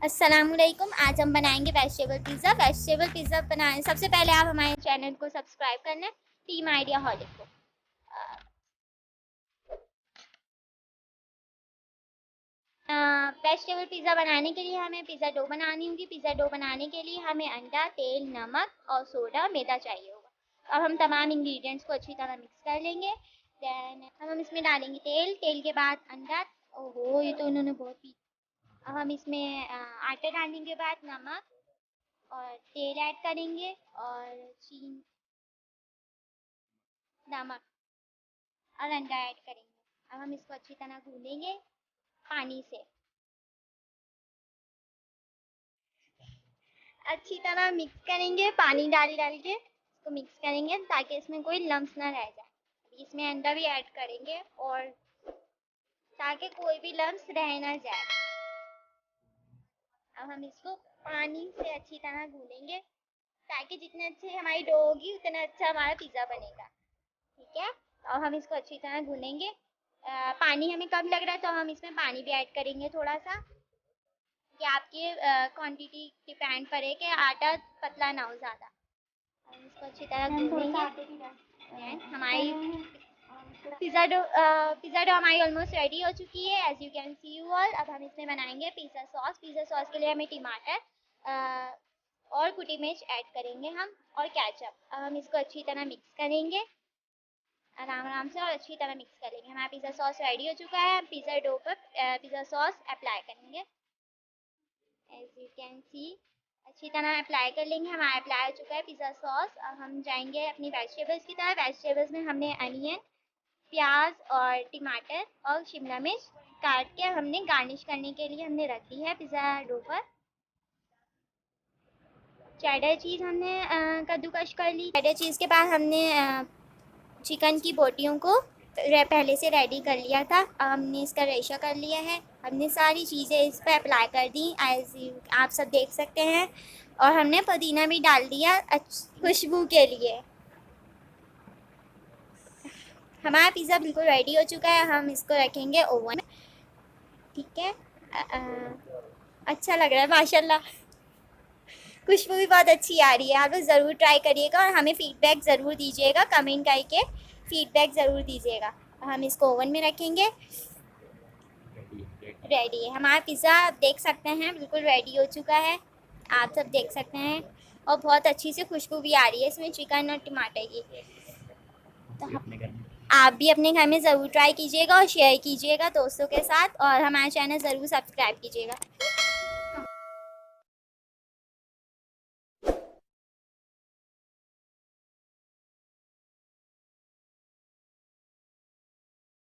अस्सलामुअलैकुम। आज हम बनाएंगे वेजिटेबल पिज़्ज़ा। वेजिटेबल पिज़्ज़ा बनाने सबसे पहले आप हमारे चैनल को सब्सक्राइब कर लें, टीम आइडिया हॉलिक को। वेजिटेबल पिज़्ज़ा बनाने के लिए हमें पिज़्ज़ा डो बनानी होगी। पिज़्ज़ा डो बनाने के लिए हमें अंडा, तेल, नमक और सोडा, मैदा चाहिए होगा। अब हम तमाम इंग्रेडिएंट्स को अच्छी तरह मिक्स कर लेंगे। देन हम इसमें डालेंगे तेल, तेल के बाद अंडा। ओहो, ये तो उन्होंने बहुत पी। अब हम इसमें आटा डालने के बाद नमक और तेल ऐड करेंगे और चीनी, नमक और अंडा ऐड करेंगे। अब हम इसको अच्छी तरह भूनेंगे पानी से। अच्छी तरह मिक्स करेंगे, पानी डाल डाल के इसको मिक्स करेंगे ताकि इसमें कोई लम्स ना रह जाए। इसमें अंडा भी ऐड करेंगे और ताकि कोई भी लम्स रह ना जाए। अब हम इसको पानी से अच्छी तरह भूनेंगे ताकि जितने अच्छे हमारी डो होगी उतना अच्छा हमारा पिज़्ज़ा बनेगा। ठीक है, और हम इसको अच्छी तरह भूनेंगे। पानी हमें कम लग रहा है तो हम इसमें पानी भी ऐड करेंगे थोड़ा सा, कि आपकी क्वांटिटी डिपेंड करे कि आटा पतला ना हो ज़्यादा। हम इसको अच्छी तरह भूनेंगे। हमारी पिज़्ज़ा डो हमारी ऑलमोस्ट रेडी हो चुकी है, as you can see you all. अब हम इसमें बनाएंगे पिज़्ज़ा सॉस। पिज़्ज़ा सॉस के लिए हमें टमाटर और कुटी मिर्च ऐड करेंगे हम, और केचप। अब हम इसको अच्छी तरह मिक्स करेंगे आराम आराम से और अच्छी तरह मिक्स करेंगे। हमारा पिज़्ज़ा सॉस रेडी हो चुका है। हम पिज़्ज़ा डो पर पिज़्ज़ा सॉस अप्लाई करेंगे, एज यू कैन सी। अच्छी तरह अप्लाई कर लेंगे। हमारा अप्लाई हो चुका है पिज़्ज़ा सॉस। अब हम जाएंगे अपनी वेजिटेबल्स की तरफ। वेजिटेबल्स में हमने अनियन, प्याज और टमाटर और शिमला मिर्च काट के हमने गार्निश करने के लिए हमने रख दी है पिज़्ज़ा डो पर। चेडर चीज़ हमने कद्दूकश कर ली। चेडर चीज़ के बाद हमने चिकन की बोटियों को पहले से रेडी कर लिया था। अब हमने इसका रेशा कर लिया है। हमने सारी चीज़ें इस पर अप्लाई कर दी, एज आप सब देख सकते हैं। और हमने पुदीना भी डाल दिया खुशबू के लिए। हमारा पिज़्ज़ा बिल्कुल रेडी हो चुका है। हम इसको रखेंगे ओवन। ठीक है, अच्छा लग रहा है माशाल्लाह। खुशबू भी बहुत अच्छी आ रही है। आप लोग ज़रूर ट्राई करिएगा और हमें फ़ीडबैक ज़रूर दीजिएगा, कमेंट करके फ़ीडबैक ज़रूर दीजिएगा। हम इसको ओवन में रखेंगे। रेडी है हमारा पिज़्ज़ा, आप देख सकते हैं बिल्कुल रेडी हो चुका है। आप सब देख सकते हैं और बहुत अच्छी सी खुशबू भी आ रही है इसमें चिकन और टमाटर की। तो आप भी अपने घर में ज़रूर ट्राई कीजिएगा और शेयर कीजिएगा दोस्तों के साथ, और हमारा चैनल ज़रूर सब्सक्राइब कीजिएगा।